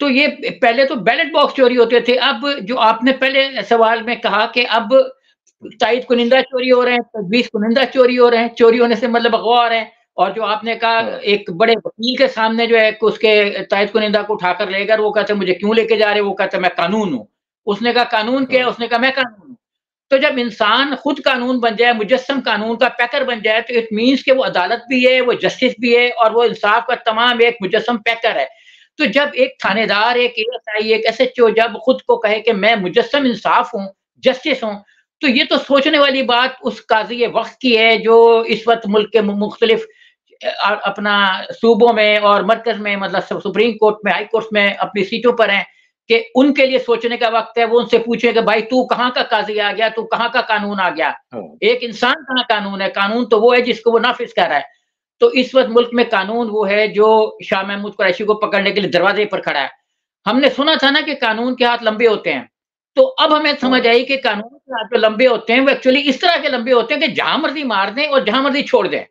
تو یہ پہلے تو بیلٹ باکس چوری ہوتے تھے، اب جو آپ نے پہلے سوال میں کہا کہ اب تائید کنندہ چوری ہو رہے ہیں، تجویز کنندہ چوری ہو رہے ہیں، چوری ہونے سے مطلب اغوا ہو رہے ہیں، اور جو آپ نے کہا ہاں ایک بڑے وکیل کے سامنے جو ہے اس کے تائید کنندہ کو اٹھا کر لے کر وہ کہتے ہیں مجھے کیوں لے کے جا رہے، وہ کہتے ہیں میں قانون ہوں، اس نے کہا قانون کیا ہے، ہاں اس نے کہا میں قانون ہوں۔ تو جب انسان خود قانون بن جائے، مجسم قانون کا پیکر بن جائے، تو اٹ مینس کہ وہ عدالت بھی ہے، وہ جسٹس بھی ہے، اور وہ انصاف کا تمام ایک مجسم پیکر ہے۔ تو جب ایک تھانے دار، ایک اے ایس آئی، ایک ایس ایچ او جب خود کو کہے کہ میں مجسم انصاف ہوں، جسٹس ہوں، تو یہ تو سوچنے والی بات اس قاضی وقت کی ہے جو اس وقت ملک کے مختلف اپنا صوبوں میں اور مرکز میں، مطلب سپریم کورٹ میں، ہائی کورٹ میں اپنی سیٹوں پر ہیں، کہ ان کے لیے سوچنے کا وقت ہے۔ وہ ان سے پوچھیں کہ بھائی تو کہاں کا قاضی آ گیا، تو کہاں کا قانون آ گیا؟ ہاں ایک انسان کہاں قانون ہے؟ قانون تو وہ ہے جس کو وہ نافذ کر رہا ہے۔ تو اس وقت ملک میں قانون وہ ہے جو شاہ محمود قریشی کو پکڑنے کے لیے دروازے پر کھڑا ہے۔ ہم نے سنا تھا نا کہ قانون کے ہاتھ لمبے ہوتے ہیں، تو اب ہمیں سمجھ ہاں آئی کہ قانون کے ہاتھ جو لمبے ہوتے ہیں وہ ایکچولی اس طرح کے لمبے ہوتے ہیں کہ جہاں مرضی مار دیں اور جہاں مرضی چھوڑ دیں۔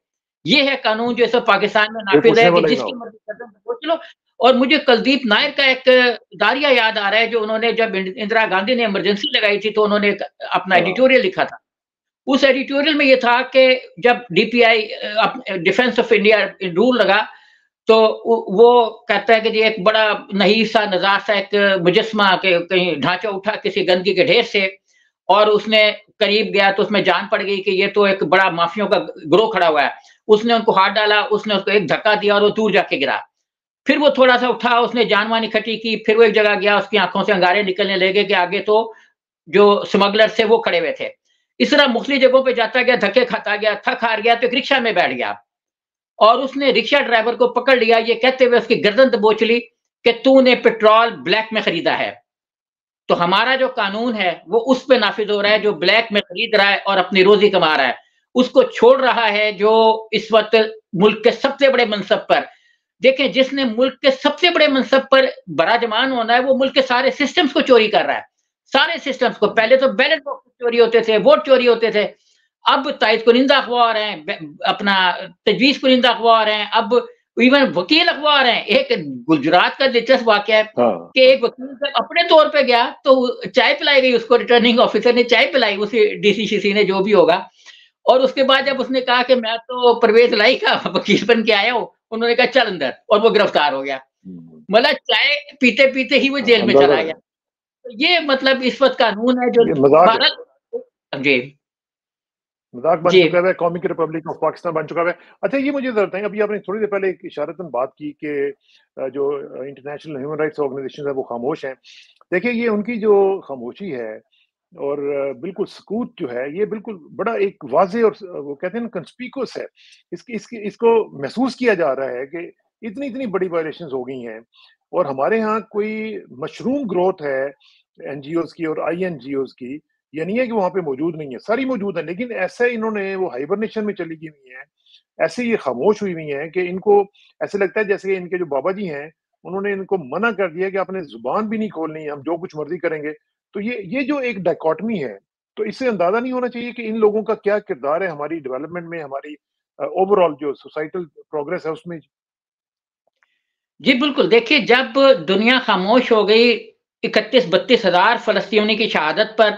یہ ہے قانون جو اس وقت پاکستان میں کوئی نافذ پوچھنے ہے کہ والا ہی نہ جس کی ہو۔ مرضی قدم پہنچ لو۔ اور مجھے کلدیپ نائر کا ایک داریہ یاد آ رہا ہے، جو انہوں نے جب اندرا گاندھی نے ایمرجنسی لگائی تھی تو انہوں نے اپنا ہاں ایڈیٹوریل لکھا تھا۔ اس ایڈیٹوریل میں یہ تھا کہ جب D P I defence of India rule لگا، تو وہ کہتا ہے کہ یہ ایک بڑا نحیف سا نزاع سا ایک مجسمہ کہ کہیں ڈھانچہ اٹھا کسی گندگی کے ڈھیر سے، اور اس نے قریب گیا تو اس میں جان پڑ گئی کہ یہ تو ایک بڑا مافیوں کا گروہ کھڑا ہوا ہے۔ اس نے ان کو ہاتھ ڈالا، اس نے اس کو ایک دھکا دیا اور وہ دور جا کے گرا۔ پھر وہ تھوڑا سا اٹھا، اس نے جان وان اکٹھی کی، پھر وہ ایک جگہ گیا، اس کی آنکھوں سے انگارے نکلنے لگے کہ آگے تو جو سمگلر تھے وہ کھڑے ہوئے تھے۔ اس طرح مختلف جگہوں پہ جاتا گیا، دھکے کھاتا گیا، تھک ہار گیا، تو ایک رکشہ میں بیٹھ گیا اور اس نے رکشہ ڈرائیور کو پکڑ لیا، یہ کہتے ہوئے اس کی گردن دبوچ لی کہ تو نے پیٹرول بلیک میں خریدا ہے۔ تو ہمارا جو قانون ہے وہ اس پہ نافذ ہو رہا ہے جو بلیک میں خرید رہا ہے اور اپنی روزی کما رہا ہے، اس کو چھوڑ رہا ہے جو اس وقت ملک کے سب سے بڑے منصب پر، دیکھیں جس نے ملک کے سب سے بڑے منصب پر براجمان ہونا ہے، وہ ملک کے سارے سسٹمز کو چوری کر رہا ہے، سارے سسٹمز کو۔ پہلے تو بیلٹ باکس چوری ہوتے تھے، ووٹ چوری ہوتے تھے، اب تائید کنندہ اخبار ہیں، اپنا تجویز کنندہ اخبار ہیں، اب ایون وکیل اخبار ہیں۔ ایک گجرات کا دلچسپ واقعہ ہے ہاں کہ ایک وکیل جب اپنے طور پہ گیا تو چائے پلائی گئی، اس کو ریٹرننگ آفیسر نے چائے پلائی، اسی ڈی سی سی سی نے، جو بھی ہوگا، اور اس کے بعد جب اس نے کہا کہ میں تو پرویز لائی کا وکیل بن کے آیا ہوں، انہوں نے کہا چل اندر، اور وہ گرفتار ہو گیا۔ مطلب چائے پیتے پیتے ہی وہ جیل میں اندازہ چلا گیا۔ لگا، تو یہ مطلب اس وقت قانون ہے جو یہ مذاق ہے، بہرحال جی مذاق بن جی چکا ہے، قومی ریپبلک آف پاکستان بن چکا ہے۔ اچھا یہ مجھے ذرا بتائیں، ابھی آپ نے تھوڑی دیر پہلے ایک اشارتاً بات کی کہ جو انٹرنیشنل ہیومن رائٹس آرگنائزیشن ہے وہ خاموش ہیں۔ دیکھیں یہ ان کی جو خاموشی ہے اور بالکل سکوت جو ہے، یہ بالکل بڑا ایک واضح اور وہ کہتے ہیں نا کنسپیکوس ہے۔ اس کو محسوس کیا جا رہا ہے کہ اتنی بڑی وائلیشنز ہو گئی ہیں، اور ہمارے ہاں کوئی مشروم گروتھ ہے این جی اوز کی اور آئی این جی اوز کی، یہ نہیں ہے کہ وہاں پہ موجود نہیں ہے، ساری موجود ہیں، لیکن ایسے انہوں نے وہ ہائبرنیشن میں چلی گئی ہوئی ہیں، ایسے یہ خاموش ہوئی ہوئی ہیں کہ ان کو ایسے لگتا ہے جیسے ان کے جو بابا جی ہیں انہوں نے ان کو منع کر دیا کہ آپ نے زبان بھی نہیں کھولنی، ہم جو کچھ مرضی کریں گے۔ تو یہ جو ایک ڈائکاٹمی ہے، تو اس سے اندازہ نہیں ہونا چاہیے کہ ان لوگوں کا کیا کردار ہے ہماری ڈیولپمنٹ میں، ہماری اوور آل جو سوسائٹل پروگرس ہے اس میں۔ جی بالکل، دیکھیے جب دنیا خاموش ہو گئی 31-32 ہزار فلسطینی کی شہادت پر،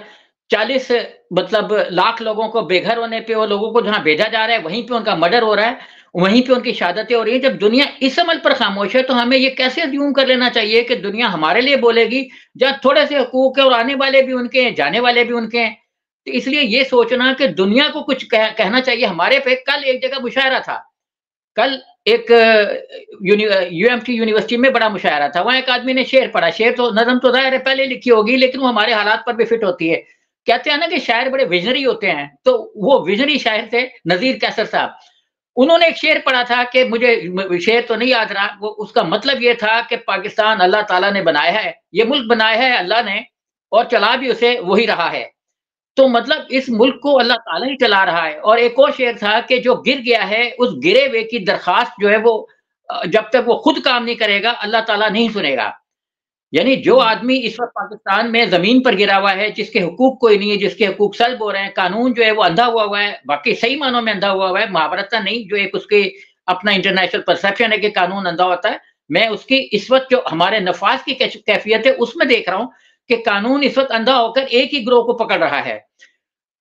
40 مطلب لاکھ لوگوں کو بے گھر ہونے پہ، وہ لوگوں کو جہاں بھیجا جا رہا ہے وہیں پہ ان کا مرڈر ہو رہا ہے، وہیں پہ ان کی شہادتیں ہو رہی ہیں، جب دنیا اس عمل پر خاموش ہے تو ہمیں یہ کیسے ازیوم کر لینا چاہیے کہ دنیا ہمارے لیے بولے گی جہاں تھوڑے سے حقوق ہیں اور آنے والے بھی ان کے ہیں، جانے والے بھی ان کے ہیں۔ تو اس لیے یہ سوچنا کہ دنیا کو کچھ کہنا چاہیے ہمارے پہ۔ کل ایک جگہ مشاعرہ تھا، کل ایک یو ایم ٹی یونیورسٹی میں بڑا مشاعرہ تھا، وہاں ایک آدمی نے شعر پڑھا، شعر تو نظم تو ظاہر ہے پہلے لکھی ہوگی لیکن وہ ہمارے حالات پر بھی فٹ ہوتی ہے۔ کہتے ہیں نا کہ شاعر بڑے ویژنری ہوتے ہیں، تو وہ ویژنری شاعر تھے نذیر کیسر صاحب۔ انہوں نے ایک شعر پڑھا تھا کہ مجھے شعر تو نہیں یاد رہا، وہ اس کا مطلب یہ تھا کہ پاکستان اللہ تعالیٰ نے بنایا ہے، یہ ملک بنایا ہے اللہ نے، اور چلا بھی اسے وہی رہا ہے۔ تو مطلب اس ملک کو اللہ تعالیٰ ہی چلا رہا ہے۔ اور ایک اور شعر تھا کہ جو گر گیا ہے اس گرے ہوئے کی درخواست جو ہے وہ جب تک وہ خود کام نہیں کرے گا اللہ تعالیٰ نہیں سنے گا۔ یعنی جو آدمی اس وقت پاکستان میں زمین پر گرا ہوا ہے، جس کے حقوق کوئی نہیں ہے، جس کے حقوق سلب ہو رہے ہیں، قانون جو ہے وہ اندھا ہوا ہے، باقی صحیح معنوں میں اندھا ہوا ہے، محاورتاً نہیں، جو ایک اس کے اپنا انٹرنیشنل پرسیپشن ہے کہ قانون اندھا ہوتا ہے، میں اس کی اس وقت جو ہمارے نفاذ کی کیفیت ہے اس میں دیکھ رہا ہوں کہ قانون اس وقت اندھا ہو کر ایک ہی گروہ کو پکڑ رہا ہے.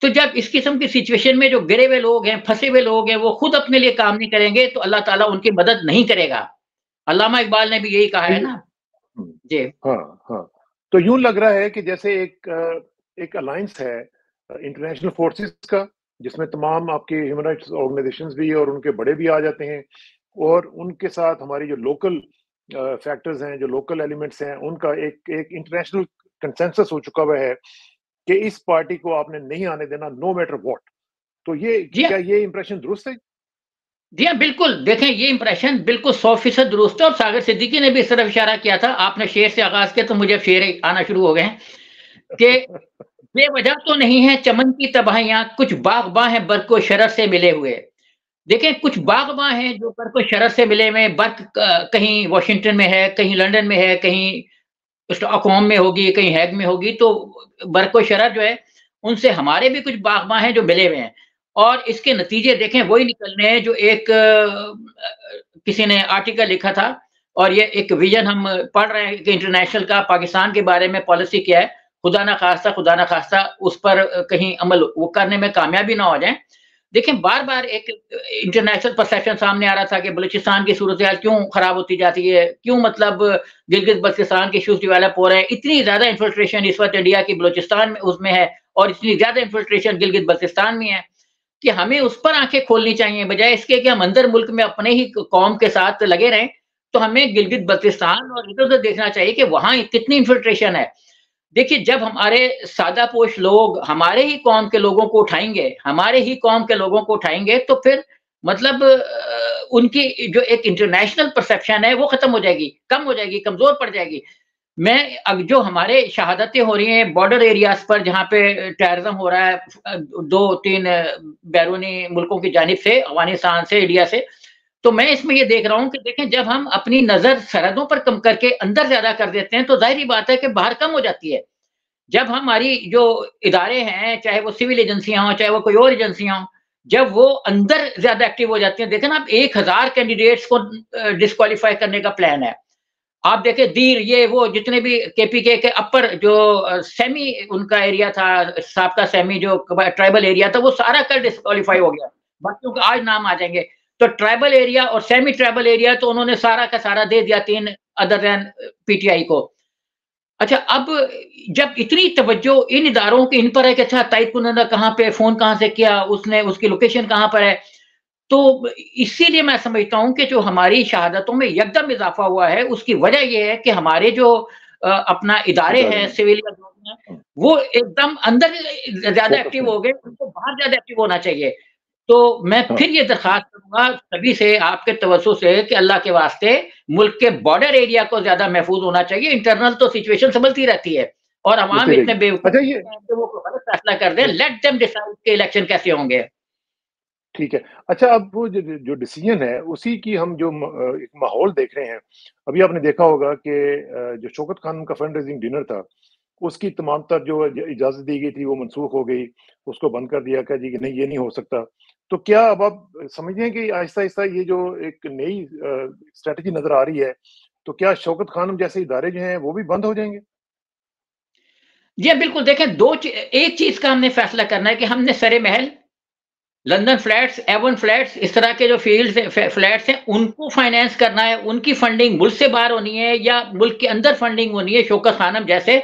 تو جب اس قسم کی سچویشن میں جو گرے ہوئے لوگ ہیں، پھنسے ہوئے لوگ ہیں، وہ خود اپنے لیے کام نہیں کریں گے تو اللہ تعالیٰ ان کی مدد نہیں کرے گا. علامہ اقبال نے بھی یہی کہا ہے نا. جی ہاں ہاں. تو یوں لگ رہا ہے کہ جیسے ایک الائنس ہے انٹرنیشنل فورسز کا، جس میں تمام آپ کے ہیومن رائٹس آرگنائزیشنز بھی اور ان کے بڑے بھی آ جاتے ہیں، اور ان کے ساتھ ہماری جو لوکل فیکٹرز ہیں، جو لوکل ایلیمنٹس ہیں، ان کا ایک انٹرنیشنل کنسنسس ہو چکا ہوا ہے کہ اس پارٹی کو آپ نے نہیں آنے دینا نو میٹر واٹ. تو کیا یہ امپریشن درست ہے؟ جی ہاں بالکل. دیکھیں یہ امپریشن بالکل 100% درست ہے، اور ساگر صدیقی نے بھی اس طرف اشارہ کیا تھا. آپ نے شعر سے آغاز کیا تو مجھے شعر آنا شروع ہو گئے ہیں کہ بے وجہ تو نہیں ہے چمن کی تباہیاں، کچھ باغباں ہیں برق و شرر سے ملے ہوئے. دیکھیں کچھ باغباں ہیں جو برق و شرر سے ملے ہوئے. برق کہیں واشنگٹن میں ہے، کہیں لنڈن میں ہے، کہیں اسٹاک ہوم میں ہوگی، کہیں ہیگ میں ہوگی. تو برق و شرر جو ہے ان سے ہمارے بھی کچھ باغباں ہیں جو ملے ہوئے ہیں، اور اس کے نتیجے دیکھیں وہی نکلنے ہیں جو ایک کسی نے آرٹیکل لکھا تھا، اور یہ ایک ویژن ہم پڑھ رہے ہیں کہ انٹرنیشنل کا پاکستان کے بارے میں پالیسی کیا ہے. خدا نہ خواستہ اس پر کہیں عمل وہ کرنے میں کامیابی نہ ہو جائیں. دیکھیں بار بار ایک انٹرنیشنل پرسیپشن سامنے آ رہا تھا کہ بلوچستان کی صورتحال کیوں خراب ہوتی جاتی ہے، کیوں مطلب گلگت بلتستان کے ایشوز ڈیولپ ہو رہے ہیں. اتنی زیادہ انفلٹریشن اس وقت انڈیا کی بلوچستان میں اس میں ہے، اور اتنی زیادہ انفلٹریشن گلگت بلتستان میں ہے کہ ہمیں اس پر آنکھیں کھولنی چاہیے، بجائے اس کے کہ ہم اندر ملک میں اپنے ہی قوم کے ساتھ لگے رہیں. تو ہمیں گلگت بلتستان اور ادھر ادھر دیکھنا چاہیے کہ وہاں کتنی انفلٹریشن ہے. دیکھیے جب ہمارے سادہ پوش لوگ ہمارے ہی قوم کے لوگوں کو اٹھائیں گے تو پھر مطلب ان کی جو ایک انٹرنیشنل پرسیپشن ہے وہ ختم ہو جائے گی، کم ہو جائے گی، کمزور پڑ جائے گی. میں جو ہمارے شہادتیں ہو رہی ہیں بارڈر ایریاز پر جہاں پہ ٹیررزم ہو رہا ہے 2-3 بیرونی ملکوں کی جانب سے، افغانستان سے، انڈیا سے، تو میں اس میں یہ دیکھ رہا ہوں کہ دیکھیں جب ہم اپنی نظر سرحدوں پر کم کر کے اندر زیادہ کر دیتے ہیں تو ظاہری بات ہے کہ باہر کم ہو جاتی ہے. جب ہماری جو ادارے ہیں، چاہے وہ سول ایجنسیاں ہوں، چاہے وہ کوئی اور ایجنسیاں ہوں، جب وہ اندر زیادہ ایکٹیو ہو جاتی ہیں، دیکھیں نا اب 1000 کینڈیڈیٹس کو ڈسکوالیفائی کرنے کا پلان ہے. آپ دیکھیں دیر یہ وہ جتنے بھی کے پی کے اپر جو سیمی ان کا ایریا تھا، سابقہ سیمی جو ٹرائبل ایریا تھا، وہ سارا کل ڈسکوالیفائی ہو گیا. باقیوں کا آج نام آ جائیں گے. تو ٹرائبل ایریا اور سیمی ٹرائبل ایریا تو انہوں نے سارا کا سارا دے دیا 3 other then P T I کو. اچھا اب جب اتنی توجہ ان اداروں کی ان پر ہے کہ اچھا تائید کنندہ کہاں پہ، فون کہاں سے کیا اس نے، اس کی لوکیشن کہاں پر ہے، تو اسی لیے میں سمجھتا ہوں کہ جو ہماری شہادتوں میں یکدم اضافہ ہوا ہے اس کی وجہ یہ ہے کہ ہمارے جو اپنا ادارے ہیں سول وہ ایک دم اندر زیادہ ایکٹیو ہو گئے، ان کو باہر زیادہ ایکٹیو ہونا چاہیے. تو میں پھر یہ درخواست کروں گا سبھی سے، آپ کے توسع سے، کہ اللہ کے واسطے ملک کے بارڈر ایریا کو زیادہ محفوظ ہونا چاہیے. انٹرنل تو سچویشن سنبھلتی رہتی ہے اور عوام اتنے بیوقوف ہیں کہ وہ غلط فیصلہ کر دیں. لیٹ دیم ڈیسائیڈ کہ الیکشن کیسے ہوں گے. ٹھیک ہے. اچھا اب وہ جو ڈیسیژن ہے اسی کی ہم جو ایک ماحول دیکھ رہے ہیں، ابھی آپ نے دیکھا ہوگا کہ جو شوکت خانم کا فنڈ ریزنگ ڈنر تھا اس کی تمام تر جو اجازت دی گئی تھی وہ منسوخ ہو گئی، اس کو بند کر دیا کہ جی نہیں یہ نہیں ہو سکتا. تو کیا اب آپ سمجھتے ہیں کہ آہستہ آہستہ یہ جو ایک نئی اسٹریٹجی نظر آ رہی ہے تو کیا شوکت خانم جیسے ادارے جو ہیں وہ بھی بند ہو جائیں گے؟ جی بالکل. دیکھیں ایک چیز کا ہم نے فیصلہ کرنا ہے کہ ہم نے سرے Mahal, London flats, even flats, اس طرح کے جو فلیٹس ہیں ان کو فائنینس کرنا ہے. ان کی فنڈنگ ملک سے باہر ہونی ہے یا ملک کے اندر فنڈنگ ہونی ہے. شوکت خانم جیسے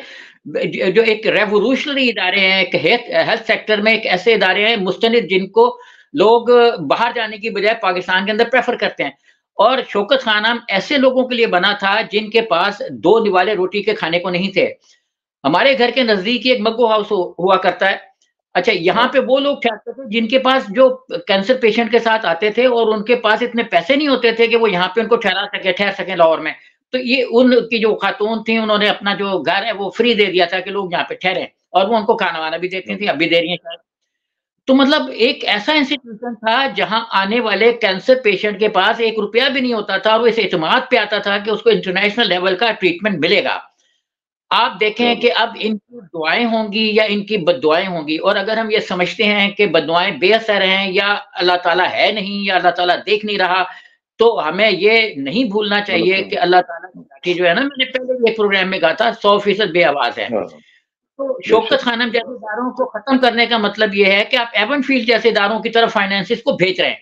جو ایک ریوولوشنری ادارے ہیں، ایک ہیلتھ سیکٹر میں ایک ایسے ادارے ہیں مستند جن کو لوگ باہر جانے کی بجائے پاکستان کے اندر پریفر کرتے ہیں. اور شوکت خانم ایسے لوگوں کے لیے بنا تھا جن کے پاس 2 نوالے روٹی کے کھانے کو نہیں تھے. ہمارے گھر کے نزدیک ایک مگو ہاؤس ہوا کرتا ہے. اچھا یہاں پہ وہ لوگ ٹھہرتے تھے جن کے پاس جو کینسر پیشنٹ کے ساتھ آتے تھے اور ان کے پاس اتنے پیسے نہیں ہوتے تھے کہ وہ یہاں پہ ان کو ٹھہر سکیں لاہور میں. تو یہ ان کی جو خاتون تھیں انہوں نے اپنا جو گھر ہے وہ فری دے دیا تھا کہ لوگ یہاں پہ ٹھہریں، اور وہ ان کو کھانا وانا بھی دیتی تھیں، اب بھی دے رہی ہیں شاید. تو مطلب ایک ایسا انسٹیٹیوشن تھا جہاں آنے والے کینسر پیشنٹ کے پاس 1 روپیہ بھی نہیں ہوتا تھا اور وہ اس اعتماد پہ آتا تھا کہ اس کو انٹرنیشنل لیول کا ٹریٹمنٹ ملے گا. آپ دیکھیں کہ اب ان کی دعائیں ہوں گی یا ان کی بد دعائیں ہوں گی. اور اگر ہم یہ سمجھتے ہیں کہ بد دعائیں بے اثر ہیں یا اللہ تعالیٰ ہے نہیں یا اللہ تعالیٰ دیکھ نہیں رہا، تو ہمیں یہ نہیں بھولنا چاہیے کہ اللہ تعالیٰ کی لاٹھی جو ہے نا، میں نے پہلے بھی ایک پروگرام میں کہا تھا 100% بے آواز ہے. تو شوکت خانم جیسے اداروں کو ختم کرنے کا مطلب یہ ہے کہ آپ ایون فیلڈ جیسے اداروں کی طرف فائنینسز کو بھیج رہے ہیں،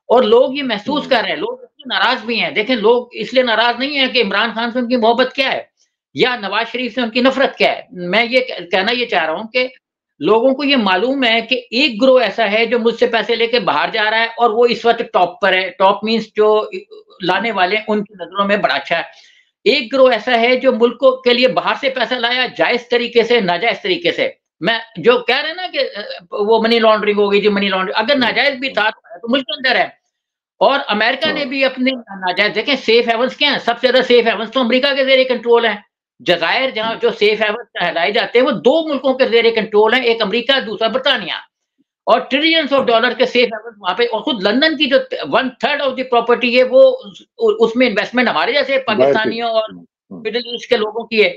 اور لوگ یہ محسوس کر رہے ہیں، لوگ اس لیے ناراض بھی ہیں. دیکھیں لوگ اس لیے ناراض نہیں ہیں کہ عمران خان سے ان کی محبت کیا ہے یا نواز شریف سے ان کی نفرت کیا ہے. میں یہ کہنا یہ چاہ رہا ہوں کہ لوگوں کو یہ معلوم ہے کہ ایک گروہ ایسا ہے جو مجھ سے پیسے لے کے باہر جا رہا ہے، اور وہ اس وقت ٹاپ پر ہے. ٹاپ مینس جو لانے والے ان کی نظروں میں بڑا اچھا ہے. ایک گروہ ایسا ہے جو ملک کے لیے باہر سے پیسہ لایا، جائز طریقے سے ناجائز طریقے سے. میں جو کہہ رہے ہیں نا کہ وہ منی لانڈرنگ ہو گئی، منی لانڈرنگ اگر ناجائز بھی تھا تو ملک کے اندر ہے. اور امریکہ نے بھی اپنے ناجائز، دیکھیں سیف ہیونز کیا ہیں، سب سے زیادہ سیف ہیونز تو امریکہ کے زیر کنٹرول ہیں. جزائر جہاں جو سیف ہیونز کہلائے جاتے ہیں وہ 2 ملکوں کے زیر کنٹرول ہیں، ایک امریکہ دوسرا برطانیہ. اور ٹریلینز آف ڈالر کے سیف ہیونز وہاں پہ، اور خود لندن کی جو 1/3 آف دی پراپرٹی ہے وہ اس میں انویسٹمنٹ ہمارے جیسے پاکستانیوں اور مڈل ایسٹ کے لوگوں کی ہے.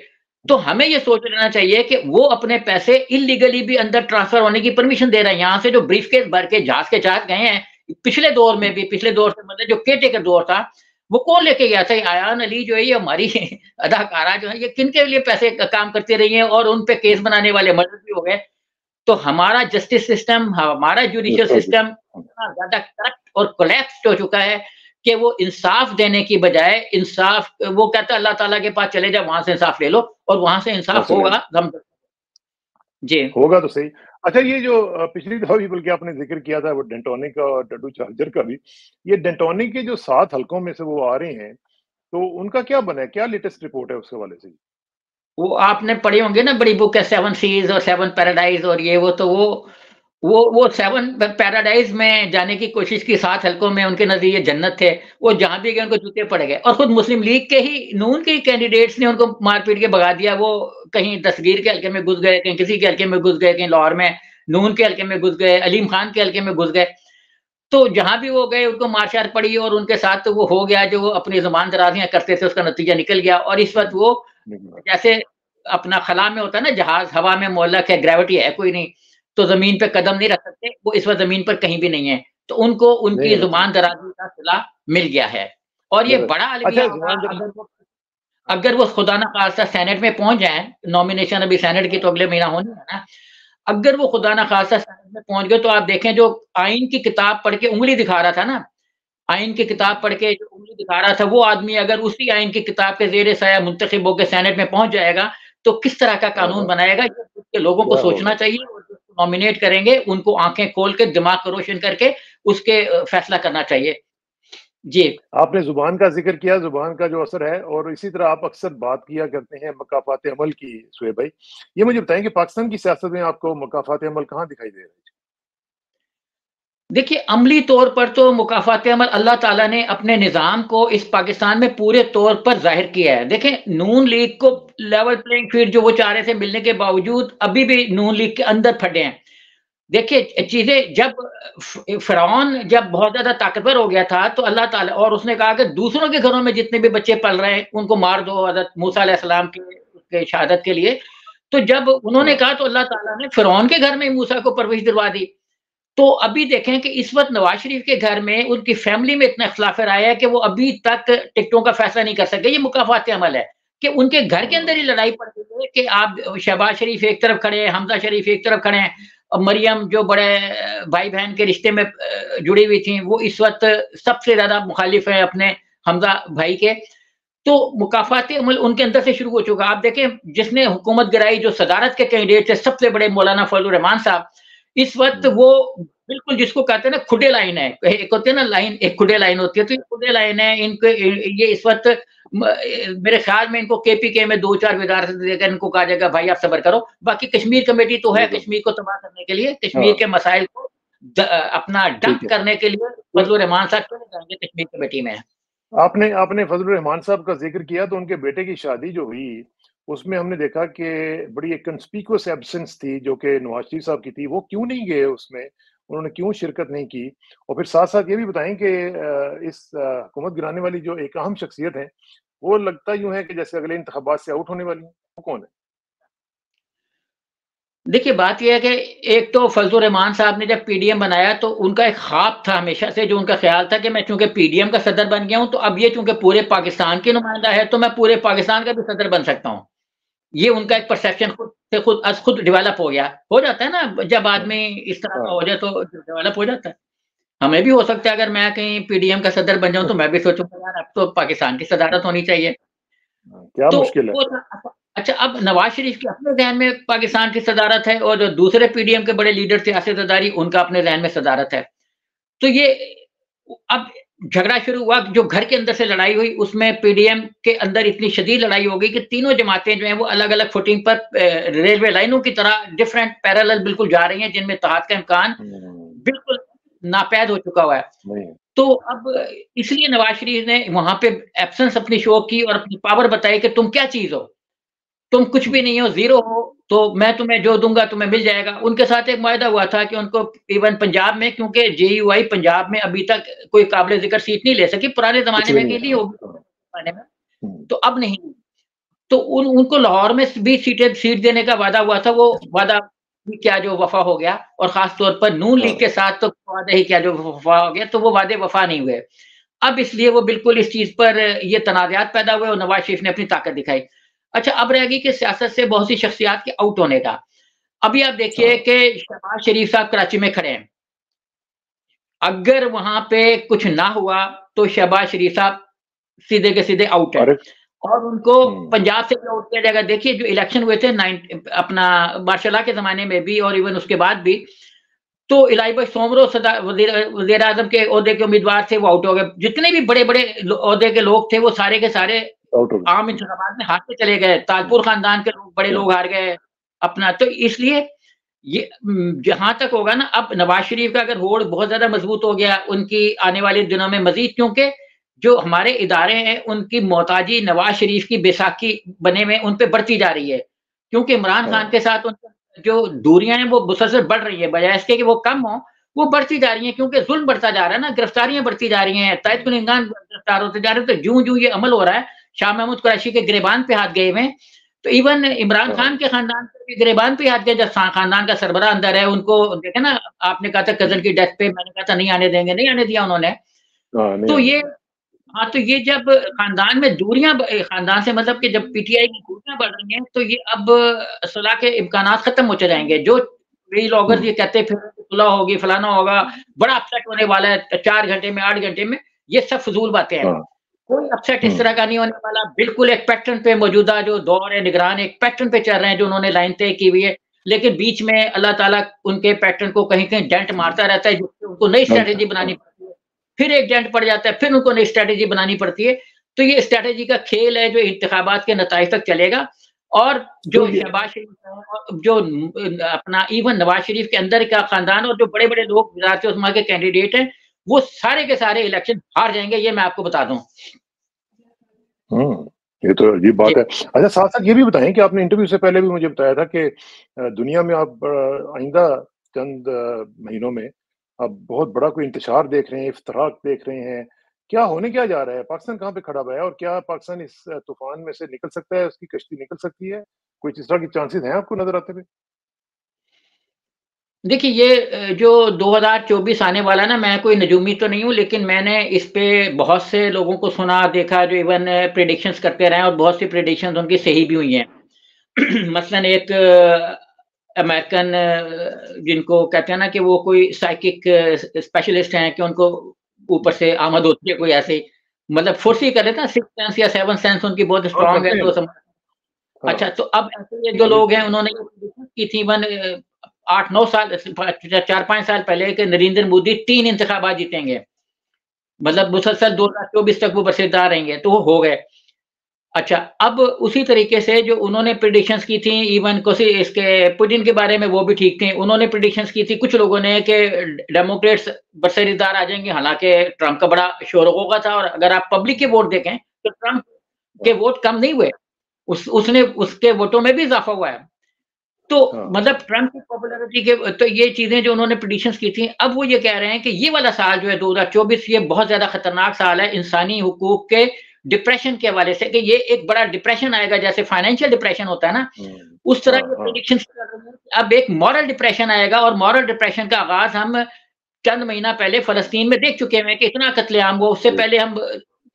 تو ہمیں یہ سوچ لینا چاہیے کہ وہ اپنے پیسے انلیگلی بھی اندر ٹرانسفر ہونے کی پرمیشن دے رہے ہیں. یہاں سے جو بریف کیس بھر کے جہاز کے جہاز گئے ہیں پچھلے دور میں بھی، پچھلے دور سے مطلب جو کیٹے کا دور تھا، وہ کون لے کے گیا تھا؟ آیان علی جو ہے یہ ہماری اداکارہ جو ہے، یہ کن کے لیے پیسے کام کرتے رہی ہیں اور ان پہ کیس بنانے والے مرد بھی ہو گئے. تو ہمارا جسٹس سسٹم، ہمارا جوڈیشل سسٹم اتنا زیادہ کرپٹ اور کولیپس ہو چکا ہے کہ وہ انصاف دینے کی بجائے انصاف، وہ کہتا ہے اللہ تعالیٰ کے پاس چلے جاؤ، وہاں سے انصاف لے لو، اور وہاں سے انصاف ہوگا. جی ہوگا تو صحیح. اچھا یہ جو پچھلی دفعہ بھی بلکہ آپ نے ذکر کیا تھا وہ ڈینٹونک کا اور ڈڈو چارجر کا بھی، یہ ڈینٹونک کے جو 7 حلقوں میں سے وہ آ رہے ہیں تو ان کا کیا بنا ہے؟ کیا لیٹسٹ رپورٹ ہے اس کے حوالے سے؟ وہ آپ نے پڑھی ہوں گے نا، بڑی بک ہے 7 سیز اور 7 پیراڈائز، اور یہ وہ تو وہ 7 پیراڈائز میں جانے کی کوشش کی، 7 حلقوں میں ان کے نزدیک جنت تھے. وہ جہاں بھی گئے ان کو جوتے پڑ گئے، اور خود مسلم لیگ کے ہی نون کے ہی کینڈیڈیٹس نے ان کو مار پیٹ کے بھگا دیا. وہ کہیں دستگیر کے حلقے میں گھس گئے، کہیں کسی کے حلقے میں گھس گئے، کہیں لاہور میں نون کے حلقے میں گھس گئے، علیم خان کے حلقے میں گھس گئے. تو جہاں بھی وہ گئے ان کو مار شار پڑی، اور ان کے ساتھ تو وہ ہو گیا جو وہ اپنی زبان درازیاں کرتے تھے اس کا نتیجہ نکل گیا. اور اس وقت وہ جیسے اپنا خلا میں ہوتا ہے نا جہاز، ہوا میں معلق ہے، گریوٹی ہے کوئی نہیں، تو زمین پہ قدم نہیں رکھ سکتے. وہ اس وقت زمین پر کہیں بھی نہیں ہے. تو ان کو ان کی زبان درازی کا صلہ مل گیا ہے. اور یہ بڑا المیہ ہوگا اگر وہ خدا نہ خواستہ سینٹ میں پہنچ جائیں. نامینیشن ابھی سینٹ کی تو اگلے مہینہ ہونی ہے نا. اگر وہ خدا نہ خواستہ سینٹ میں پہنچ گئے تو آپ دیکھیں جو آئین کی کتاب پڑھ کے انگلی دکھا رہا تھا نا، آئین کی کتاب پڑھ کے جو انگلی دکھا رہا تھا، وہ آدمی اگر اسی آئین کی کتاب کے زیر سایہ منتخب ہو کے سینٹ میں پہنچ جائے گا تو کس طرح کا قانون بنائے گا؟ یہ لوگوں کو سوچنا چاہیے، اور جو نامینیٹ کریں گے ان کو آنکھیں کھول کے دماغ کو روشن کر کے اس کے فیصلہ کرنا چاہیے. جی آپ نے زبان کا ذکر کیا، زبان کا جو اثر ہے، اور اسی طرح آپ اکثر بات کیا کرتے ہیں مکافات عمل کی. سہیب بھائی یہ مجھے بتائیں کہ پاکستان کی سیاست میں آپ کو مکافات عمل کہاں دکھائی دے رہے ہیں؟ دیکھیے عملی طور پر تو مکافات عمل اللہ تعالیٰ نے اپنے نظام کو اس پاکستان میں پورے طور پر ظاہر کیا ہے. دیکھیں نون لیگ کو لیول پلینگ فیلڈ جو وہ چاہ رہے تھے ملنے کے باوجود ابھی بھی نون لیگ کے اندر پھٹے ہیں. دیکھیے چیزیں جب فرعون جب بہت زیادہ طاقتور ہو گیا تھا تو اللہ تعالیٰ، اور اس نے کہا کہ دوسروں کے گھروں میں جتنے بھی بچے پل رہے ہیں ان کو مار دو حضرت موسیٰ علیہ السلام کے شہادت کے لیے. تو جب انہوں نے کہا تو اللہ تعالیٰ نے فرعون کے گھر میں موسیٰ کو پرورش دلوا دی. تو ابھی دیکھیں کہ اس وقت نواز شریف کے گھر میں ان کی فیملی میں اتنا اختلاف رائے ہے کہ وہ ابھی تک ٹکٹوں کا فیصلہ نہیں کر سکے. یہ مکافات عمل ہے کہ ان کے گھر کے اندر ہی لڑائی پڑ گئی ہے کہ آپ شہباز شریف ایک طرف کھڑے ہیں، حمزہ شریف ایک طرف کھڑے ہیں، مریم جو بڑے بھائی بہن کے رشتے میں جڑی ہوئی تھیں وہ اس وقت سب سے زیادہ مخالف ہیں اپنے حمزہ بھائی کے. تو مکافات عمل ان کے اندر سے شروع ہو چکا. آپ دیکھیں جس نے حکومت گرائی جو صدارت کے کینڈیڈیٹ تھے سب سے بڑے مولانا فضل الرحمان صاحب، اس وقت وہ بالکل جس کو کہتے ہیں نا کھڈے لائن ہے، ایک ہوتی ہے نا لائن، ایک کھڈے لائن ہوتی ہے، تو یہ کھڈے لائن ہے. ان کو یہ اس وقت میرے خیال میں ان کو کے پی کے میں 2-4 وزارت دے کر ان کو کہا جائے گا بھائی آپ صبر کرو. باقی کشمیر کمیٹی تو ہے کشمیر کو تباہ کرنے کے لیے، کشمیر کے مسائل کو اپنا ڈمپ کرنے کے لیے. فضل الرحمان صاحب کیوں نہیں جائیں گے کشمیر کمیٹی میں؟ آپ نے فضل الرحمان صاحب کا ذکر کیا تو ان کے بیٹے کی شادی جو ہوئی اس میں ہم نے دیکھا کہ بڑی ایک کنسپیکوس ایبسنس تھی جو کہ نواز شریف صاحب کی تھی. وہ کیوں نہیں گئے اس میں؟ انہوں نے کیوں شرکت نہیں کی؟ اور پھر ساتھ ساتھ یہ بھی بتائیں کہ اس حکومت گرانے والی جو ایک اہم شخصیت ہے وہ لگتا یوں ہے کہ جیسے اگلے انتخابات سے آؤٹ ہونے والی ہیں. وہ کون ہے؟ دیکھیے بات یہ ہے کہ ایک تو فضل الرحمان صاحب نے جب پی ڈی ایم بنایا تو ان کا ایک خواب تھا ہمیشہ سے، جو ان کا خیال تھا کہ میں چونکہ پی ڈی ایم کا صدر بن گیا ہوں تو اب یہ چونکہ پورے پاکستان کی نمائندہ ہے تو میں پورے پاکستان کا بھی صدر بن سکتا ہوں. یہ ان کا ایک پرسیپشن خود سے خود ڈیولپ ہو گیا. ہو جاتا ہے نا جب آدمی اس طرح کا ہو جائے تو ڈیولپ ہو جاتا ہے. ہمیں بھی ہو سکتا ہے اگر میں کہیں پی ڈی ایم کا صدر بن جاؤں تو میں بھی سوچوں گا یار اب تو پاکستان کی صدارت ہونی چاہیے. کیا تو مشکل ہے. وہ اچھا اب نواز شریف کے اپنے ذہن میں پاکستان کی صدارت ہے اور جو دوسرے پی ڈی ایم کے بڑے لیڈر تھے سیاستداری ان کا اپنے ذہن میں صدارت ہے. تو یہ اب جھگڑا شروع ہوا جو گھر کے اندر سے لڑائی ہوئی اس میں پی ڈی ایم کے اندر اتنی شدید لڑائی ہو گئی کہ تینوں جماعتیں جو ہیں وہ الگ الگ فوٹنگ پر ریلوے لائنوں کی طرح ڈفرینٹ پیرالل بالکل جا رہی ہیں جن میں اتحاد کا امکان بالکل ناپید ہو چکا ہوا ہے. تو اب اس لیے نواز شریف نے وہاں پہ ایبسنس اپنی شو کی اور اپنی پاور بتائی کہ تم کیا چیز ہو، تم کچھ بھی نہیں ہو، زیرو ہو، تو میں تمہیں جو دوں گا تمہیں مل جائے گا. ان کے ساتھ ایک معاہدہ ہوا تھا کہ ان کو ایون پنجاب میں کیونکہ جے یو آئی پنجاب میں ابھی تک کوئی قابل ذکر سیٹ نہیں لے سکی، پرانے زمانے میں لی ہوگی تو اب نہیں. تو ان کو لاہور میں بھی سیٹ دینے کا وعدہ ہوا تھا، وہ وعدہ کیا جو وفا ہو گیا، اور خاص طور پر نون لیگ کے ساتھ تو وعدہ ہی کیا جو وفا ہو گیا، تو وہ وعدے وفا نہیں ہوئے. اب اس لیے وہ بالکل اس چیز پر یہ تنازعات پیدا ہوئے اور نواز شریف نے اپنی طاقت دکھائی. اچھا اب رہ گئی کہ سیاست سے بہت سی شخصیات کے آؤٹ ہونے کا. ابھی آپ دیکھیے کہ شہباز شریف صاحب کراچی میں کھڑے ہیں، اگر وہاں پہ کچھ نہ ہوا تو شہباز شریف صاحب سیدھے کے سیدھے آؤٹ ہے اور ان کو پنجاب سے آؤٹ کیا جائے گا. دیکھیے جو الیکشن ہوئے تھے اپنا ماشاء اللہ کے زمانے میں بھی اور ایون اس کے بعد بھی، تو الہی بخش سومرو وزیر اعظم کے عہدے کے امیدوار تھے وہ آؤٹ ہو گئے. جتنے بھی بڑے بڑے عہدے کے لوگ تھے وہ سارے کے سارے عام انتخابات میں ہار کے چلے گئے. تاجپور خاندان کے بڑے لوگ ہار گئے اپنا. تو اس لیے یہ جہاں تک ہوگا نا، اب نواز شریف کا اگر ہوڑ بہت زیادہ مضبوط ہو گیا ان کی آنے والے دنوں میں مزید، کیونکہ جو ہمارے ادارے ہیں ان کی محتاجی نواز شریف کی بیساکھی بنے میں ان پہ بڑھتی جا رہی ہے، کیونکہ عمران خان کے ساتھ ان جو دوریاں ہیں وہ مسلسل بڑھ رہی ہیں، بجائے اس کے کہ وہ کم ہوں وہ بڑھتی جا رہی ہیں، کیونکہ ظلم بڑھتا جا رہا ہے نا، گرفتاریاں بڑھتی جا رہی ہیں، تائید کنندگان گرفتار ہوتے جا رہے ہیں. تو جو یہ عمل ہو رہا ہے، شاہ محمود قریشی کے گریبان پہ ہاتھ گئے ہوئے ہیں، تو ایون عمران خان کے خاندان کے گریبان پہ ہاتھ گئے. جب خاندان کا سربراہ اندر ہے، ان کو دیکھیں نا، آپ نے کہا تھا کزن کی ڈیتھ پہ میں نے کہا تھا نہیں آنے دیں گے، نہیں آنے دیا انہوں نے. تو یہ تو یہ جب خاندان میں دوریاں، خاندان سے مطلب کہ جب پی ٹی آئی کی دوریاں بڑھ رہی ہیں تو یہ اب صلاح کے امکانات ختم ہوتے جائیں گے. جو لوگز یہ کہتے پھر صلاح ہوگی فلانا ہوگا، بڑا اپسیٹ ہونے والا ہے 4 گھنٹے میں 8 گھنٹے میں، یہ سب فضول باتیں ہیں. کوئی اپسیٹ اس طرح کا نہیں ہونے والا. بالکل ایک پیٹرن پہ موجودہ جو دور ہے نگران ایک پیٹرن پہ چل رہے ہیں جو انہوں نے لائن طے کی ہوئی ہے، لیکن بیچ میں اللہ تعالیٰ ان کے پیٹرن کو کہیں کہیں ڈینٹ مارتا رہتا ہے، جس سے ان کو نئی اسٹریٹجی بنانی پڑتی ہے، پھر ایک ڈینٹ پڑ جاتا ہے، پھر ان کو نئی اسٹریٹجی بنانی پڑتی ہے. تو یہ اسٹریٹجی کا کھیل ہے جو انتخابات کے نتائج تک چلے گا. اور جو شہباز شریف جو اپنا ایون نواز شریف کے اندر کا خاندان اور جو بڑے بڑے لوگ وزارت عظمیٰ کے کینڈیڈیٹ ہیں وہ سارے کے سارے الیکشن ہار جائیں گے، یہ میں آپ کو بتا دوں. یہ تو عجیب بات ہے. اچھا ساتھ ساتھ یہ بھی بتائیں کہ آپ نے انٹرویو سے پہلے بھی مجھے بتایا تھا کہ دنیا میں آپ آئندہ چند مہینوں میں آپ بہت بڑا کوئی انتشار دیکھ رہے ہیں، افتراق دیکھ رہے ہیں. کیا ہونے کیا جا رہا ہے؟ پاکستان کہاں پہ کھڑا ہوا ہے اور کیا پاکستان اس طوفان میں سے نکل سکتا ہے، اس کی کشتی نکل سکتی ہے؟ کوئی اس طرح کی چانسز ہیں آپ کو نظر آتے ہوئے؟ دیکھیے یہ جو 2024 آنے والا نا، میں کوئی نجومی تو نہیں ہوں لیکن میں نے اس پہ بہت سے لوگوں کو سنا دیکھا جو ایون پریڈکشنز کرتے رہے ہیں اور بہت سی پریڈکشنز ان کی صحیح بھی ہوئی ہیں. مثلا ایک امریکن جن کو کہتے ہیں نا کہ وہ کوئی سائیکک اسپیشلسٹ ہیں کہ ان کو اوپر سے آمد ہوتی ہے کوئی ایسے مطلب فورس ہی کر لیتے ہیں 6 سینس یا 7 سینس ان کی بہت اسٹرانگ ہے. تو اچھا تو اب ایسے جو لوگ ہیں انہوں نے کی تھی 8-9 سال 4-5 سال پہلے کہ نریندر مودی 3 انتخابات جیتیں گے، مطلب مسلسل 2024 تک وہ برسردار رہیں گے، تو وہ ہو گئے. اچھا اب اسی طریقے سے جو انہوں نے پریڈکشنز کی تھیں ایون اس کے پوٹن کے بارے میں وہ بھی ٹھیک تھیں. انہوں نے پریڈکشنز کی تھی کچھ لوگوں نے کہ ڈیموکریٹس برسردار آ جائیں گے، حالانکہ ٹرمپ کا بڑا شور ہوگا تھا. اور اگر آپ پبلک کے ووٹ دیکھیں تو ٹرمپ کے ووٹ کم نہیں ہوئے، اس کے ووٹوں میں بھی اضافہ ہوا ہے. تو مطلب ٹرمپ کی پاپولرٹی کے تو یہ چیزیں جو انہوں نے پریڈکشنز کی تھیں، اب وہ یہ کہہ رہے ہیں کہ یہ والا سال جو ہے 2024 یہ بہت زیادہ خطرناک سال ہے انسانی حقوق کے ڈپریشن کے حوالے سے کہ یہ ایک بڑا ڈپریشن آئے گا، جیسے فائنینشیل ڈپریشن ہوتا ہے نا، اس طرح کے پریڈکشن اب ایک مورل ڈپریشن آئے گا، اور مورل ڈپریشن کا آغاز ہم چند مہینہ پہلے فلسطین میں دیکھ چکے ہیں کہ اتنا قتل عام ہوا. اس سے پہلے ہم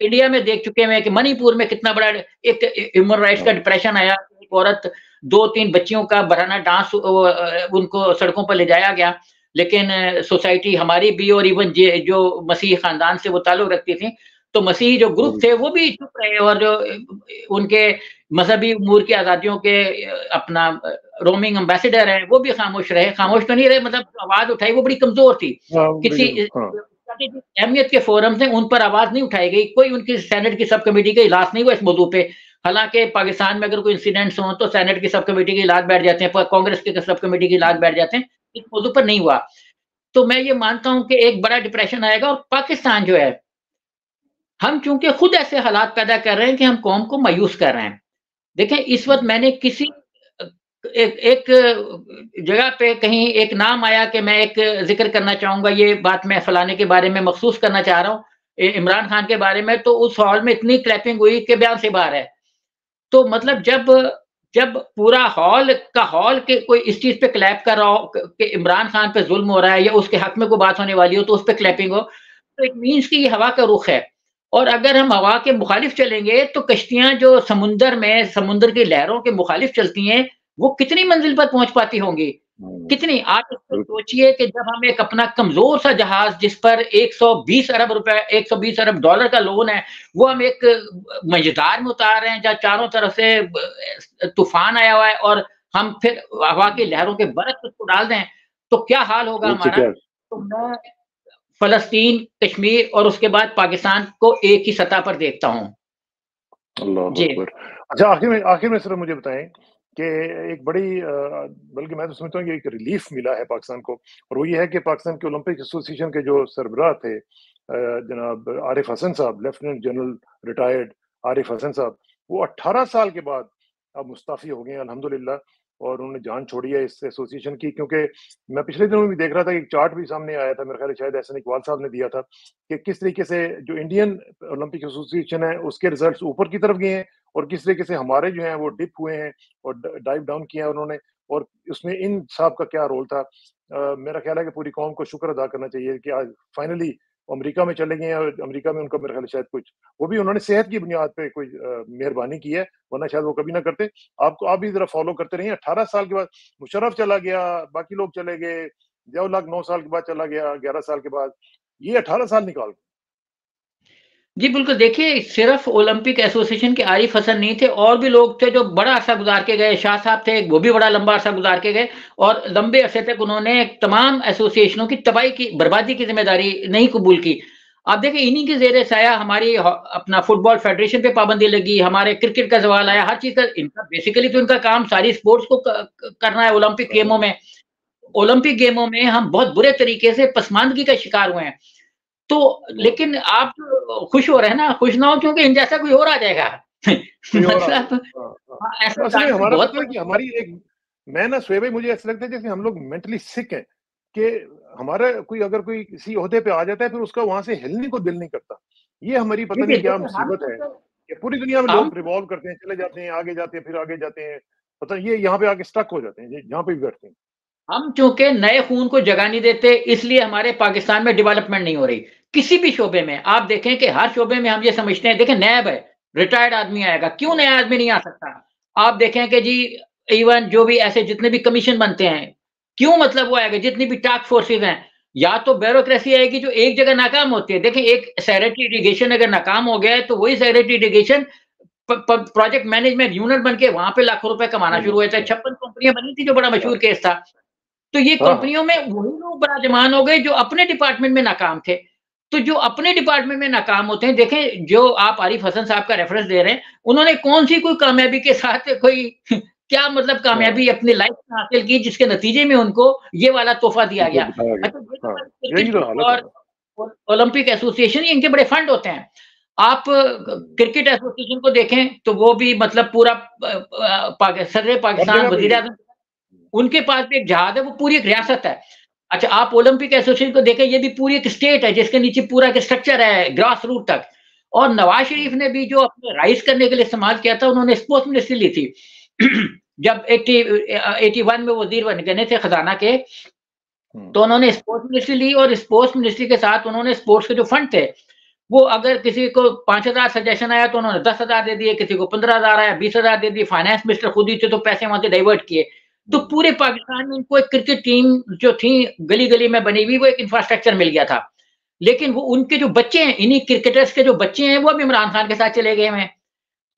انڈیا میں دیکھ چکے ہیں کہ منی پور میں کتنا بڑا ایک ہیومن رائٹس کا ڈپریشن آیا. ایک عورت 2-3 بچیوں کا برہنہ ڈانس ان کو سڑکوں پر لے جایا گیا، لیکن سوسائٹی ہماری بھی اور ایون جو مسیحی خاندان سے وہ تعلق رکھتی تھی، تو مسیحی جو گروپ تھے وہ بھی چپ رہے، اور جو ان کے مذہبی امور کی آزادیوں کے اپنا رومنگ امبیسڈر ہیں وہ بھی خاموش رہے. خاموش تو نہیں رہے، مطلب آواز اٹھائی وہ بڑی کمزور تھی. کسی اہمیت کے فورم سے ان پر آواز نہیں اٹھائی گئی، کوئی ان کی سینٹ کی سب کمیٹی کا اجلاس نہیں ہوا اس موضوع پہ. حالانکہ پاکستان میں اگر کوئی انسیڈنٹس ہوں تو سینٹ کی سب کمیٹی کے اجلاس بیٹھ جاتے ہیں، کانگریس کے سب کمیٹی کے اجلاس بیٹھ جاتے ہیں، اس موضوع پر نہیں ہوا. تو میں یہ مانتا ہوں کہ ایک بڑا ڈپریشن آئے گا. اور پاکستان جو ہے، ہم چونکہ خود ایسے حالات پیدا کر رہے ہیں کہ ہم قوم کو مایوس کر رہے ہیں. دیکھیں اس وقت میں نے کسی ایک جگہ پہ کہیں ایک نام آیا کہ میں ایک ذکر کرنا چاہوں گا، یہ بات میں فلانے کے بارے میں مخصوص کرنا چاہ رہا ہوں، عمران خان کے بارے میں، تو اس ہال میں اتنی کلیپنگ ہوئی کہ بیان سے باہر ہے. تو مطلب جب پورا ہال کے کوئی اس چیز پہ کلیپ کر رہا ہو کہ عمران خان پہ ظلم ہو رہا ہے یا اس کے حق میں کوئی بات ہونے والی ہو تو اس پہ کلیپنگ ہو، تو اٹ مینس کہ یہ ہوا کا رخ ہے. اور اگر ہم ہوا کے مخالف چلیں گے تو کشتیاں جو سمندر کی لہروں کے مخالف چلتی ہیں وہ کتنی منزل پر پہنچ پاتی ہوں گی، کتنی. آپ اس کو سوچئے کہ جب ہم ایک اپنا کمزور سا جہاز جس پر 120 ارب روپے 120 ارب ڈالر کا لون ہے، وہ ہم ایک مجدار میں اتار رہے ہیں جہاں چاروں طرف سے طوفان آیا ہوا ہے، اور ہم پھر ہوا کی لہروں کے برق اس کو ڈال دیں تو کیا حال ہوگا ہمارا. تو میں فلسطین، کشمیر اور اس کے بعد پاکستان کو ایک ہی سطح پر دیکھتا ہوں. اللہ اکبر. اچھا آخر میں صرف مجھے بتائیں کہ ایک بڑی بلکہ میں تو سمجھتا ہوں کہ ایک ریلیف ملا ہے پاکستان کو، اور وہ یہ ہے کہ پاکستان کے اولمپک ایسوسی ایشن کے جو سربراہ تھے جناب عارف حسن صاحب، lieutenant general retired Arif Hasan صاحب، وہ 18 سال کے بعد اب مستعفی ہو گئے ہیں الحمدللہ، اور انہوں نے جان چھوڑی ہے اس ایسوسی ایشن کی. کیونکہ میں پچھلے دنوں بھی دیکھ رہا تھا کہ ایک چارٹ بھی سامنے آیا تھا، میرے خیال ہے شاید احسن اقبال صاحب نے دیا تھا، کہ کس طریقے سے جو انڈین اولمپک ایسوسی ایشن ہے اس کے ریزلٹس اوپر کی طرف گئے ہیں، اور کس طریقے سے ہمارے جو ہیں وہ ڈپ ہوئے ہیں اور ڈائیو ڈاؤن کیا ہے انہوں نے. اور اس میں ان صاحب کا کیا رول تھا. میرا خیال ہے کہ پوری قوم کو شکر ادا کرنا چاہیے کہ آج فائنلی امریکہ میں چلے گئے ہیں، اور امریکہ میں ان کا میرا خیال شاید کچھ وہ بھی انہوں نے صحت کی بنیاد پہ کوئی مہربانی کی ہے، ورنہ شاید وہ کبھی نہ کرتے. آپ بھی ذرا فالو کرتے رہیے. 18 سال کے بعد مشرف چلا گیا، باقی لوگ چلے گئے، ضیاء الحق 9 سال کے بعد چلا گیا، 11 سال کے بعد، یہ 18 سال نکال گئے. جی بالکل. دیکھیے صرف اولمپک ایسوسی ایشن کے عارف حسن نہیں تھے، اور بھی لوگ تھے جو بڑا عرصہ گزار کے گئے. شاہ صاحب تھے، وہ بھی بڑا لمبا عرصہ گزار کے گئے، اور لمبے عرصے تک انہوں نے تمام ایسوسی ایشنوں کی تباہی کی، بربادی کی ذمہ داری نہیں قبول کی. آپ دیکھیں انہی کے زیر سایہ ہماری اپنا فٹ بال فیڈریشن پہ پابندی لگی، ہمارے کرکٹ کا زوال آیا، ہر چیز کا. ان کا بیسیکلی تو ان کا کام ساری سپورٹس کو کرنا ہے. اولمپک گیموں میں ہم بہت برے طریقے سے پسماندگی کا شکار ہوئے ہیں. تو لیکن آپ خوش ہو رہے ہیں نا، خوش نہ ہو کیونکہ ان جیسا کوئی اور آ جائے گا. ہماری ایک میں نا سویب بھائی، مجھے ایسا لگتا ہے جیسے ہم لوگ مینٹلی سک ہیں کہ ہمارا اگر کوئی کسی عہدے پہ آ جاتا ہے پھر اس کا وہاں سے ہلنے کو دل نہیں کرتا. یہ ہماری پتہ نہیں کیا مصیبت ہے کہ پوری دنیا میں لوگ ریوالو کرتے ہیں، چلے جاتے ہیں، آگے جاتے ہیں، پھر آگے جاتے ہیں، پتہ یہ یہاں پہ آ کے اسٹک ہو جاتے ہیں جہاں پہ بھی بیٹھتے ہیں. ہم چونکہ نئے خون کو جگہ نہیں دیتے، اس لیے ہمارے پاکستان میں ڈیولپمنٹ نہیں ہو رہی. کسی بھی شعبے میں آپ دیکھیں کہ ہر شعبے میں ہم یہ سمجھتے ہیں، دیکھیں نیب ہے، ریٹائرڈ آدمی آئے گا، کیوں نیا آدمی نہیں آ سکتا؟ آپ دیکھیں کہ جی ایون جو بھی ایسے جتنے بھی کمیشن بنتے ہیں، کیوں مطلب وہ آئے گا، جتنی بھی ٹاسک فورسز ہیں، یا تو بیوروکریسی آئے گی جو ایک جگہ ناکام ہوتی ہے. دیکھیں ایک سیکریٹری ایریگیشن اگر ناکام ہو گیا ہے تو وہی secretary irrigation project management unit بن کے وہاں پہ لاکھوں روپے کمانا شروع ہوئے تھے. 56 کمپنیاں بنی تھی جو بڑا مشہور کیس تھا. تو یہ کمپنیوں میں وہی لوگ براجمان ہو گئے جو اپنے ڈپارٹمنٹ میں ناکام تھے. تو جو اپنے ڈپارٹمنٹ میں ناکام ہوتے ہیں، دیکھیں جو آپ عارف حسن صاحب کا ریفرنس دے رہے ہیں، انہوں نے کون سی کوئی کامیابی کے ساتھ کوئی کیا مطلب کامیابی اپنی لائف میں حاصل کی جس کے نتیجے میں ان کو یہ والا تحفہ دیا گیا. اور اولمپک ایسوسی ایشن ان کے بڑے فنڈ ہوتے ہیں. آپ کرکٹ ایسوسی ایشن کو دیکھیں تو وہ بھی مطلب پورا صدر پاکستان، وزیر اعظم، ان کے پاس بھی ایک جہاز ہے، وہ پوری ایک ریاست ہے. اچھا آپ اولمپک ایسوسی ایشن کو دیکھیں، یہ بھی پوری ایک اسٹیٹ ہے جس کے نیچے پورا ایک اسٹرکچر ہے گراس روٹ تک. اور نواز شریف نے بھی جو اپنے رائز کرنے کے لیے استعمال کیا تھا، انہوں نے اسپورٹس منسٹری لی تھی جب 81 میں وزیر بنے تھے خزانہ کے، تو انہوں نے اسپورٹس منسٹری لی، اور اسپورٹس منسٹری کے ساتھ انہوں نے اسپورٹس کے جو فنڈ تھے وہ اگر کسی کو 5,000 سجیشن آیا تو انہوں نے 10,000 دے دیے، کسی کو 15,000 آیا 20,000 دے دیے، فائنانس منسٹر خود ہی تھے تو پیسے وہاں سے ڈائیورٹ کیے. تو پورے پاکستان میں ان کو ایک کرکٹ ٹیم جو تھی گلی گلی میں بنی ہوئی، وہ ایک انفراسٹرکچر مل گیا تھا. لیکن وہ ان کے جو بچے ہیں، انہی کرکٹرز کے جو بچے ہیں، وہ بھی عمران خان کے ساتھ چلے گئے ہیں.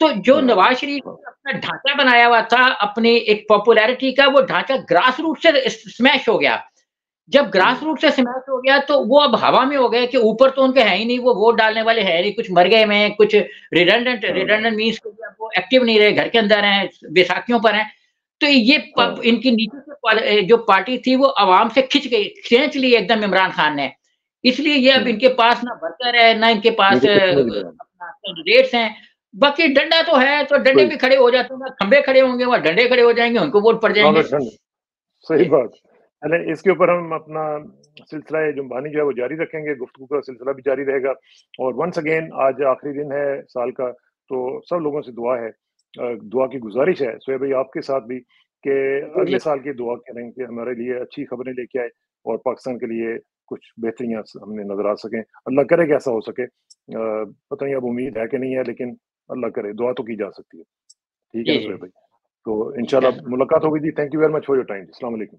تو جو نواز شریف نے اپنا ڈھانچہ بنایا ہوا تھا اپنی ایک پاپولیرٹی کا، وہ ڈھانچہ گراس روٹ سے سمیش ہو گیا. جب گراس روٹ سے سمیش ہو گیا تو وہ اب ہوا میں ہو گئے کہ اوپر تو ان کے ہے ہی نہیں، وہ ووٹ ڈالنے والے ہے نہیں، کچھ مر گئے میں، کچھ ریڈنڈنٹ مینس وہ ایکٹیو نہیں رہے، گھر کے اندر ہیں، بیساکھیوں پر ہیں. تو یہ ان کی نیچے سے جو پارٹی تھی وہ عوام سے کھینچ لی ایک دم عمران خان نے. اس لیے یہ اب ان کے پاس نہ ورکر ہے، نہ ان کے پاس کینڈیڈیٹس ہیں. باقی ڈنڈا تو ہے، تو ڈنڈے بھی کھڑے ہو جاتے ہیں، کھمبے کھڑے ہوں گے، وہاں ڈنڈے کھڑے ہو جائیں گے، ان کو ووٹ پڑ جائیں گے. صحیح بات. اس کے اوپر ہم اپنا سلسلہ جنبانی جو ہے وہ جاری رکھیں گے، گفتگو کا سلسلہ بھی جاری رہے گا. اور ونس اگین آج آخری دن ہے سال کا، تو سب لوگوں سے دعا ہے، دعا کی گزارش ہے سہیب بھائی آپ کے ساتھ بھی، کہ اگلے سال کی دعا کریں کہ ہمارے لیے اچھی خبریں لے کے آئے اور پاکستان کے لیے کچھ بہتریاں ہم نے نظر آ سکیں. اللہ کرے کہ ایسا ہو سکے. پتہ نہیں اب امید ہے کہ نہیں ہے، لیکن اللہ کرے، دعا تو کی جا سکتی ہے. ٹھیک ہے نا سہیب بھائی؟ تو انشاءاللہ ملاقات ہوگی جی. Thank you very much for your time. السلام علیکم.